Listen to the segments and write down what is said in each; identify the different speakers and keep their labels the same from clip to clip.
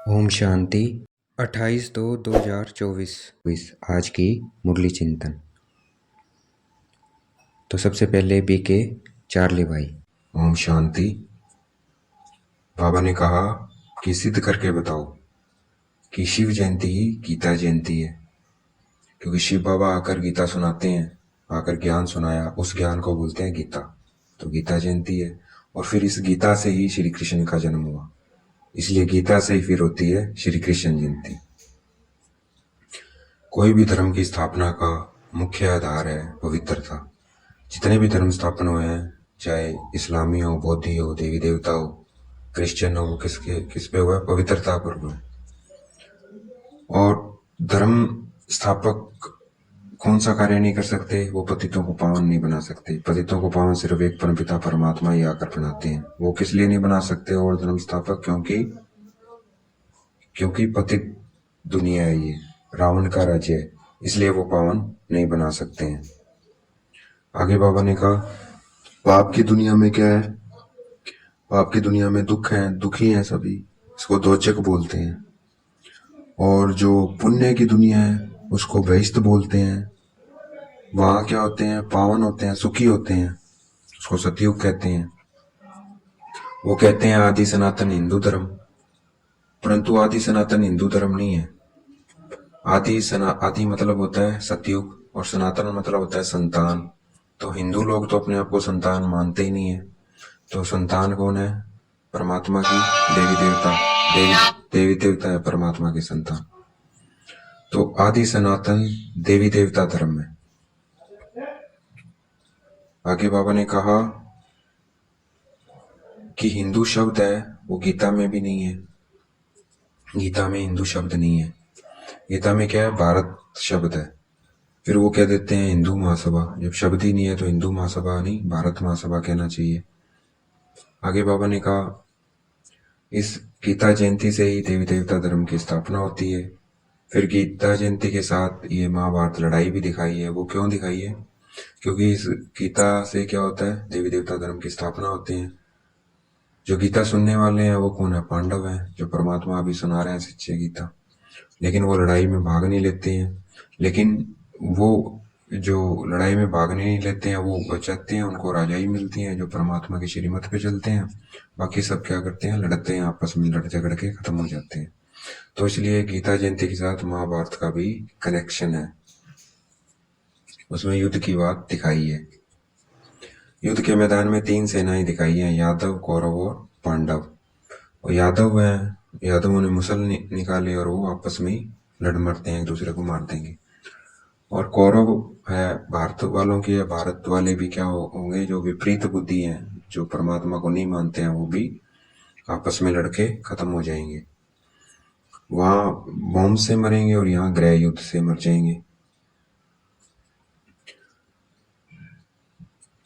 Speaker 1: ओम शांति। 28/2/2024 आज की मुरली चिंतन। तो सबसे पहले बीके चार्ली भाई।
Speaker 2: ओम शांति। बाबा ने कहा कि सिद्ध करके बताओ कि शिव जयंती ही गीता जयंती है, क्योंकि शिव बाबा आकर गीता सुनाते हैं, आकर ज्ञान सुनाया, उस ज्ञान को बोलते हैं गीता। तो गीता जयंती है, और फिर इस गीता से ही श्री कृष्ण का जन्म हुआ, इसलिए गीता से ही फिर होती है श्री कृष्ण जयंती। कोई भी धर्म की स्थापना का मुख्य आधार है पवित्रता। जितने भी धर्म स्थापन हुए हैं, चाहे इस्लामी हो, बौद्धी हो, देवी देवता हो, क्रिश्चियन हो, किस पे हुआ है? पवित्रता पर हुआ है। और धर्म स्थापक कौन सा कार्य नहीं कर सकते? वो पतितों को पावन नहीं बना सकते। पतितों को पावन सिर्फ एक परमपिता परमात्मा ही आकर बनाते हैं। वो किस लिए नहीं बना सकते और धर्म स्थापक? क्योंकि पतित दुनिया है, ये रावण का राज्य है, इसलिए वो पावन नहीं बना सकते हैं। आगे बाबा ने कहा, पाप की दुनिया में क्या है? पाप की दुनिया में दुख है, दुखी हैं सभी, इसको दोचक बोलते हैं। और जो पुण्य की दुनिया है उसको बहिष्ठ बोलते हैं। वहां क्या होते हैं? पावन होते हैं, सुखी होते हैं, उसको सतयुग कहते हैं। वो कहते हैं आदि सनातन हिंदू धर्म, परंतु आदि सनातन हिंदू धर्म नहीं है। आदि मतलब होता है सतयुग, और सनातन मतलब होता है संतान। तो हिंदू लोग तो अपने आप को संतान मानते ही नहीं है। तो संतान कौन है? परमात्मा की। देवी देवता, देवी देवता है परमात्मा की संतान। तो आदि सनातन देवी देवता धर्म है। आगे बाबा ने कहा कि हिंदू शब्द है वो गीता में भी नहीं है। गीता में हिंदू शब्द नहीं है। गीता में क्या है? भारत शब्द है। फिर वो कह देते हैं हिंदू महासभा। जब शब्द ही नहीं है तो हिंदू महासभा नहीं, भारत महासभा कहना चाहिए। आगे बाबा ने कहा इस गीता जयंती से ही देवी देवता धर्म की स्थापना होती है। फिर गीता जयंती के साथ ये महाभारत लड़ाई भी दिखाई है। वो क्यों दिखाई है? क्योंकि इस गीता से क्या होता है? देवी देवता धर्म की स्थापना होती है। जो गीता सुनने वाले हैं वो कौन है? पांडव हैं, जो परमात्मा अभी सुना रहे हैं सच्चे गीता। लेकिन वो लड़ाई में भाग नहीं लेते हैं। लेकिन वो जो लड़ाई में भाग नहीं लेते हैं वो बचाते हैं, उनको राजाई मिलती है, जो परमात्मा की श्रीमत पे चलते हैं। बाकी सब क्या करते हैं? लड़ते हैं, आपस में लड़ झगड़ के खत्म हो जाते हैं। तो इसलिए गीता जयंती के साथ महाभारत का भी कनेक्शन है। उसमें युद्ध की बात दिखाई है। युद्ध के मैदान में 3 सेनाएं दिखाई हैं, यादव, कौरव और पांडव। और यादवों ने मुसल निकाले और वो आपस में ही लड़ मरते हैं, एक दूसरे को मार देंगे। और कौरव है भारत वालों की, है भारत वाले भी क्या होंगे? जो विपरीत बुद्धि हैं, जो परमात्मा को नहीं मानते हैं, वो भी आपस में लड़के खत्म हो जाएंगे। वहां बॉम्ब से मरेंगे और यहाँ गृह युद्ध से मर जाएंगे।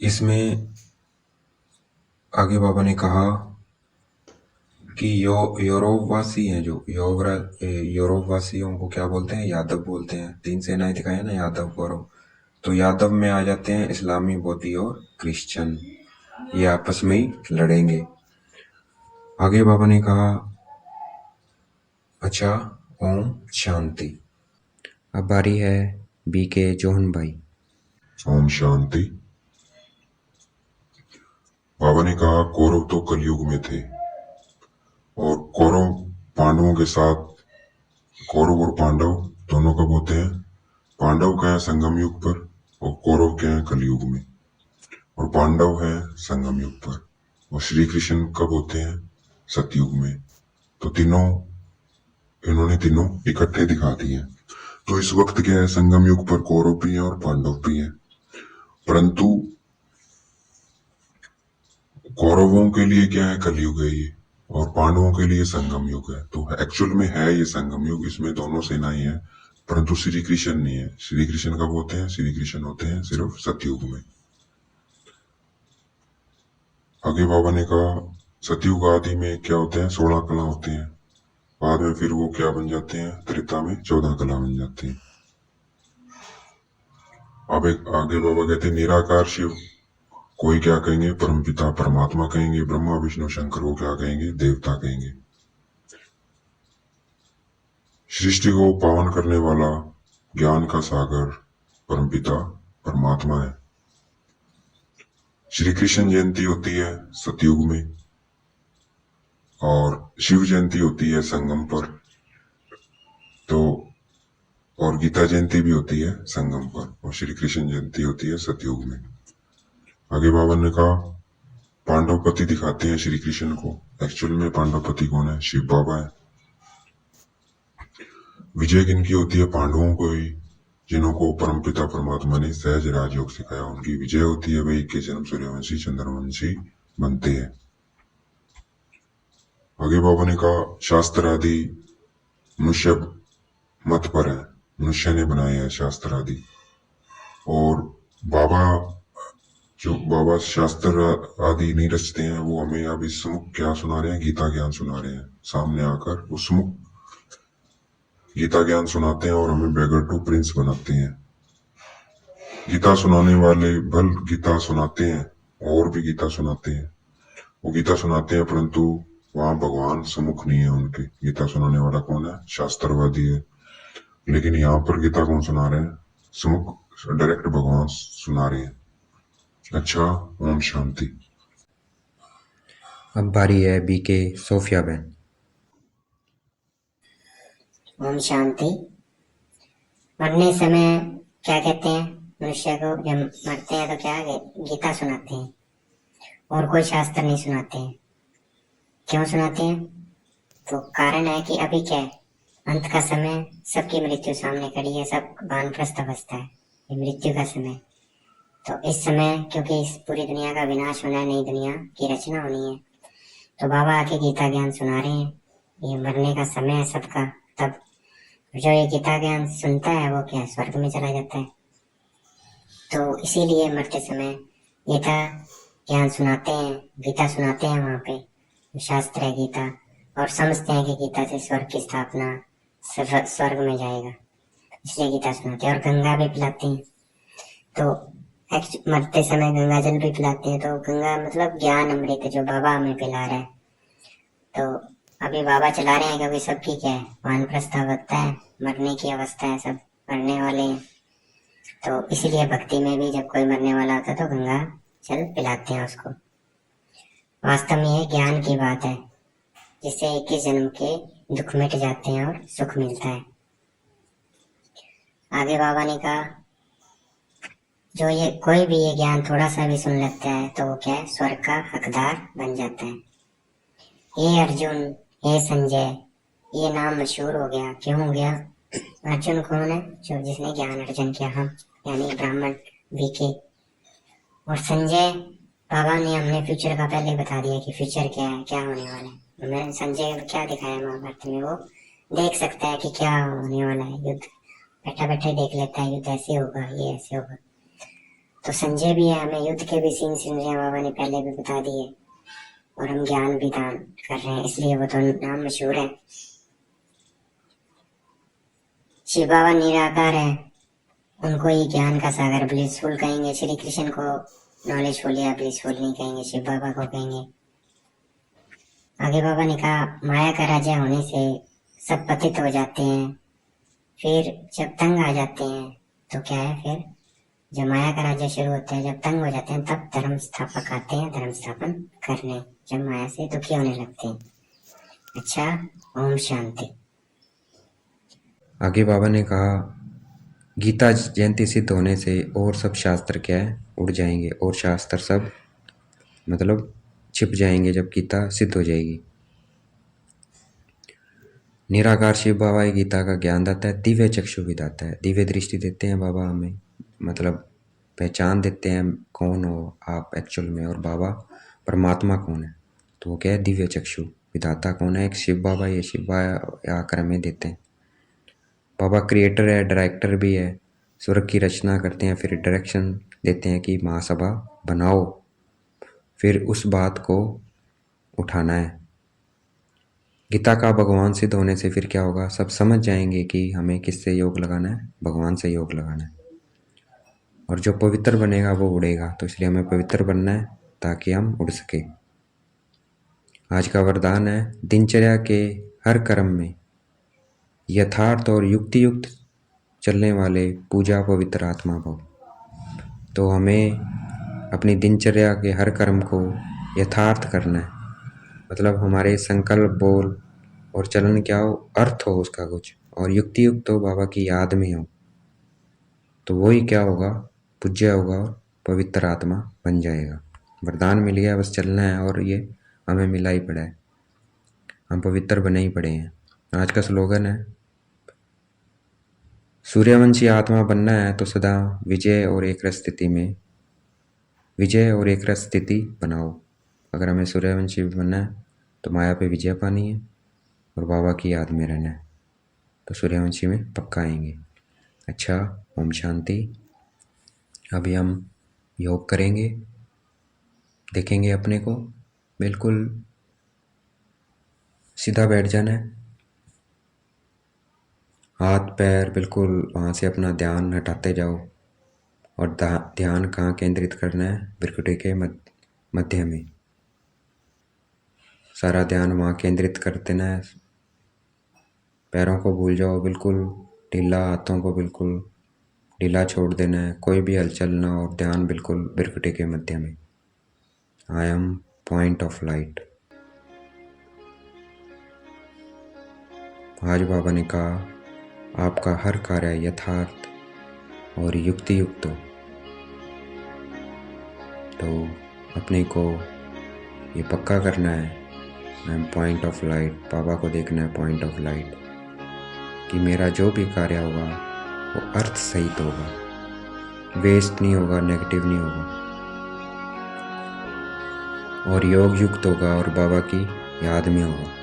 Speaker 2: इसमें आगे बाबा ने कहा कि यूरोपवासी हैं, जो यूरोपवासियों को क्या बोलते हैं? यादव बोलते हैं। 3 सेनाएं दिखाई है ना, यादव, कौरव। तो यादव में आ जाते हैं इस्लामी, बौद्धि और क्रिश्चियन। ये आपस में ही लड़ेंगे। आगे बाबा ने कहा, अच्छा, ओम शांति।
Speaker 1: अब बारी है बीके जोहन भाई।
Speaker 3: ओम शांति। बाबा ने कहा कौरव तो कलयुग में थे, और कौरव पांडवों के साथ, कौरव और पांडव दोनों कब होते हैं? पांडव का है संगम युग पर, और कौरव के हैं कलयुग में, और पांडव है संगम युग पर। और श्री कृष्ण कब होते हैं? सतयुग में। तो इन्होंने तीनों इकट्ठे दिखा दिए। तो इस वक्त क्या है? संगम युग पर कौरव भी है और पांडव भी है। परंतु कौरवों के लिए क्या है? कलयुग है ये, और पांडवों के लिए संगम युग है। तो एक्चुअल में है ये संगम युग, इसमें दोनों सेनाएं हैं, परंतु श्री कृष्ण नहीं है। श्री कृष्ण कब होते हैं? श्री कृष्ण होते हैं सिर्फ सतयुग में। आगे बाबा ने कहा सतयुग आदि में क्या होते हैं? 16 कला होते हैं। बाद में फिर वो क्या बन जाते हैं? त्रेता में 14 कला बन जाती हैं। अब एक आगे बाबा कहते हैं निराकार शिव, कोई क्या कहेंगे? परमपिता परमात्मा कहेंगे, ब्रह्मा विष्णु शंकर को क्या कहेंगे? देवता कहेंगे। सृष्टि को पावन करने वाला ज्ञान का सागर परमपिता परमात्मा है। श्री कृष्ण जयंती होती है सतयुग में और शिव जयंती होती है संगम पर, तो और गीता जयंती भी होती है संगम पर, और श्री कृष्ण जयंती होती है सतयुग में। आगे बाबा ने कहा पांडवपति दिखाते हैं श्री कृष्ण को। एक्चुअल में पांडवपति कौन है? शिव बाबा है। विजय किनकी होती है? पांडवों को ही, जिनको परमपिता परमात्मा ने सहज राजयोग सिखाया, उनकी विजय होती है। वही के जन्म सूर्यवंशी चंद्रवंशी बनते हैं। आगे बाबा ने कहा शास्त्र आदि मनुष्य मत पर है, मनुष्य ने बनाए हैं शास्त्र आदि। और बाबा शास्त्र आदि नहीं रचते हैं, वो हमें अभी सुमुख क्या सुना रहे हैं? गीता ज्ञान सुना रहे हैं। सामने आकर वो सुमुख गीता ज्ञान सुनाते हैं और हमें बेगर टू प्रिंस बनाते हैं। गीता सुनाने वाले भल गीता सुनाते हैं और भी गीता सुनाते हैं, वो गीता सुनाते हैं, परंतु वहां भगवान सम्मुख नहीं है उनके। गीता सुनाने वाला कौन है? शास्त्रवादी है। लेकिन यहाँ पर गीता कौन सुना रहे हैं? सम्मुख डायरेक्ट भगवान सुना रहे हैं। अच्छा, ओम शांति।
Speaker 1: अब बारी है बीके सोफिया बहन।
Speaker 4: ओम शांति। मरने समय क्या कहते हैं मनुष्य को? जब मरते हैं तो क्या गीता सुनाते हैं और कोई शास्त्र नहीं सुनाते हैं। क्यों सुनाते हैं? तो कारण है कि अभी क्या है, अंत का समय, सबकी मृत्यु सामने खड़ी है, सब वानप्रस्थ अवस्था है, ये मृत्यु का समय। तो इस समय क्योंकि इस पूरी दुनिया का विनाश होना है, नई दुनिया की रचना होनी है, तो बाबा आके गीता ज्ञान सुना रहे हैं। ये मरने का समय है सबका। तब जो ये गीता ज्ञान सुनता है वो क्या स्वर्ग में चला जाता है। तो इसीलिए मरते समय गीता ज्ञान सुनाते हैं, गीता सुनाते हैं। वहाँ पे शास्त्र है गीता, और समझते हैं कि गीता से स्वर्ग की स्थापना, स्वर्ग में जाएगा, इसलिए गीता सुनाते हैं। और गंगा भी पिलाते हैं, तो मरते समय गंगा जल भी पिलाते हैं। तो गंगा मतलब ज्ञान अमृत जो बाबा हमें पिला रहे हैं। तो अभी बाबा चला रहे हैं क्योंकि सबकी क्या है, वानप्रस्थ अवस्था है, मरने की अवस्था है, सब मरने वाले हैं। तो इसीलिए भक्ति में भी जब कोई मरने वाला होता है तो गंगा जल पिलाते हैं उसको। वास्तव में ये ज्ञान की बात है, जिससे 21 जन्म के दुख मिट जाते हैं और सुख मिलता है। आगे बाबा ने कहा जो ये कोई भी ये ज्ञान थोड़ा सा भी सुन लेता है तो वो क्या है, स्वर्ग का हकदार बन जाता है। ये अर्जुन, ये संजय, ये नाम मशहूर हो गया। क्यों हो गया? अर्जुन कौन है? जो जिसने ज्ञान अर्जन किया, हम यानी ब्राह्मण बीके। और संजय, बाबा ने हमने फ्यूचर का पहले बता दिया कि फ्यूचर क्या है, क्या होने वाला है। मैंने संजय क्या दिखाया महाभारत में, वो देख सकता है कि क्या होने वाला है। युद्ध बैठा बैठे देख लेता है, युद्ध ऐसे होगा, ये ऐसे होगा। तो संजय भी है, हमें युद्ध के भी सीन बाबा ने पहले भी बता दिए, और हम ज्ञान भी दान कर रहे हैं, इसलिए वो तो नाम मशहूर है। शिव बाबा निराकार है, उनको ही ज्ञान का सागर ब्लिसफुल कहेंगे। श्री कृष्ण को नॉलेजफुल या ब्लिसफुल नहीं कहेंगे, शिव बाबा को कहेंगे। आगे बाबा ने कहा माया का राजा होने से सब पतित हो जाते हैं, फिर जब तंग आ जाते हैं तो क्या है, फिर जब माया का राज्य शुरू होता है, जब तंग हो जाते हैं तब धर्म स्थापक आते हैं धर्म स्थापन करने, जब माया से दुखी होने लगते हैं। अच्छा, ओम शांति।
Speaker 1: आगे बाबा ने कहा गीता जयंती सिद्ध होने से और सब शास्त्र क्या है, उड़ जाएंगे, और शास्त्र सब मतलब छिप जाएंगे जब गीता सिद्ध हो जाएगी। निराकार शिव बाबा ही गीता का ज्ञान देता है, दिव्य चक्षु भी देता है, दिव्य दृष्टि देते हैं बाबा हमें, मतलब पहचान देते हैं कौन हो आप एक्चुअल में, और बाबा परमात्मा कौन है। तो वो क्या है, दिव्य चक्षु विधाता कौन है, एक शिव बाबा। ये शिव बाबा आकर हमें देते हैं। बाबा क्रिएटर है, डायरेक्टर भी है, स्वर्ग की रचना करते हैं, फिर डायरेक्शन देते हैं कि महासभा बनाओ, फिर उस बात को उठाना है। गीता का भगवान सिद्ध होने से फिर क्या होगा, सब समझ जाएंगे कि हमें किससे योग लगाना है, भगवान से योग लगाना है। और जो पवित्र बनेगा वो उड़ेगा, तो इसलिए हमें पवित्र बनना है ताकि हम उड़ सके। आज का वरदान है दिनचर्या के हर कर्म में यथार्थ और युक्ति युक्त चलने वाले पूजा पवित्र आत्मा भव। तो हमें अपनी दिनचर्या के हर कर्म को यथार्थ करना है, मतलब हमारे संकल्प, बोल और चलन क्या हो, अर्थ हो उसका कुछ, और युक्ति युक्त हो, बाबा की याद में हो, तो वही क्या होगा, पूज्य होगा और पवित्र आत्मा बन जाएगा। वरदान मिल गया, बस चलना है, और ये हमें मिला ही पड़ा है, हम पवित्र बने ही पड़े हैं। आज का स्लोगन है, सूर्यवंशी आत्मा बनना है तो सदा विजय और एक रस स्थिति बनाओ। अगर हमें सूर्यवंशी बनना है तो माया पे विजय पानी है और बाबा की याद में रहना है, तो सूर्यवंशी में पक्का आएंगे। अच्छा, ओम शांति। अभी हम योग करेंगे, देखेंगे अपने को, बिल्कुल सीधा बैठ जाना है, हाथ पैर बिल्कुल वहाँ से अपना ध्यान हटाते जाओ, और ध्यान कहाँ केंद्रित करना है, भ्रुकुटी के मध्य में सारा ध्यान वहाँ केंद्रित कर देना है। पैरों को भूल जाओ बिल्कुल ढीला, हाथों को बिल्कुल ढीला छोड़ देना है, कोई भी हलचल ना, और ध्यान बिल्कुल भ्रुकुटी के मध्य में। आई एम पॉइंट ऑफ लाइट। आज बाबा ने कहा, आपका हर कार्य यथार्थ और युक्ति युक्त हो। तो अपने को ये पक्का करना है, I am point of light. बाबा को देखना है पॉइंट ऑफ लाइट, कि मेरा जो भी कार्य होगा वो अर्थ सहित होगा, वेस्ट नहीं होगा, नेगेटिव नहीं होगा, और योग युक्त होगा, और बाबा की याद में होगा।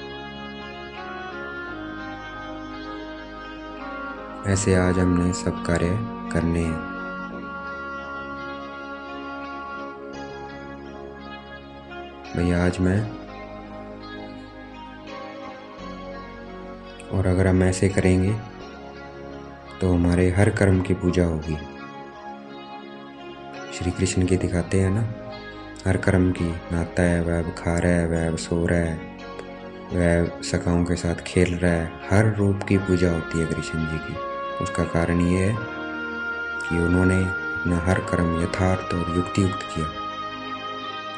Speaker 1: ऐसे आज हमने सब कार्य करने हैं। भैया आज मैं, और अगर हम ऐसे करेंगे तो हमारे हर कर्म की पूजा होगी। श्री कृष्ण की दिखाते हैं ना, हर कर्म की, नहाता है वह, खा रहा है वह, सो रहा है वह, सखाओं के साथ खेल रहा है, हर रूप की पूजा होती है कृष्ण जी की। उसका कारण ये है कि उन्होंने अपना हर कर्म यथार्थ और युक्ति युक्त किया।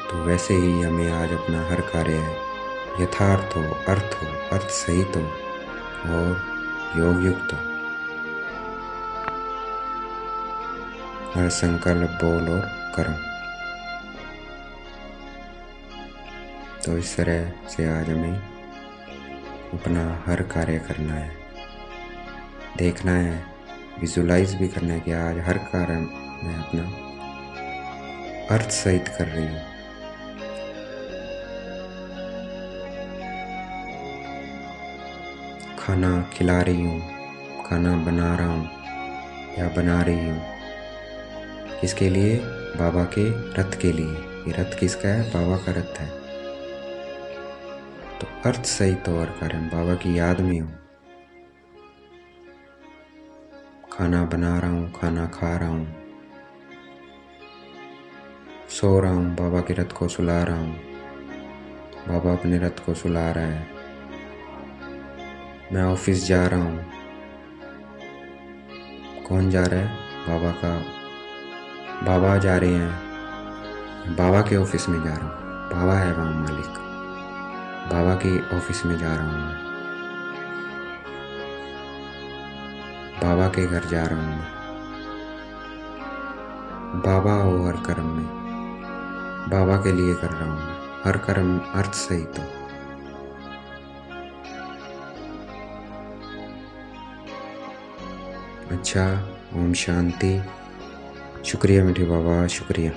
Speaker 1: तो वैसे ही हमें आज अपना हर कार्य यथार्थ हो, अर्थ सहित हो, और योग युक्त हो। हर संकल्प, बोल और कर्म। तो इस तरह से आज हमें अपना हर कार्य करना है, देखना है, विजुलाइज भी करना है कि आज हर कार्य मैं अपना अर्थ सहित कर रही हूँ। खाना खिला रही हूँ, खाना बना रहा हूँ या बना रही हूँ, किसके लिए? बाबा के रथ के लिए। ये रथ किसका है? बाबा का रथ है। तो अर्थ सहित हो, और कार्य बाबा की याद में हो। खाना बना रहा हूँ, खाना खा रहा हूँ, सो रहा हूँ, बाबा के रथ को सुला रहा हूँ, बाबा अपने रथ को सुला रहा है। मैं ऑफिस जा रहा हूँ, कौन जा रहा है? बाबा जा रहे हैं, बाबा के ऑफिस में जा रहा हूँ, बाबा है वहाँ मालिक, बाबा के ऑफिस में जा रहा हूँ मैं, बाबा के घर जा रहा हूँ मैं। बाबा हो हर कर्म में, बाबा के लिए कर रहा हूँ मैं, हर कर्म अर्थ सहित हो। अच्छा, ओम शांति। शुक्रिया मीठे बाबा, शुक्रिया।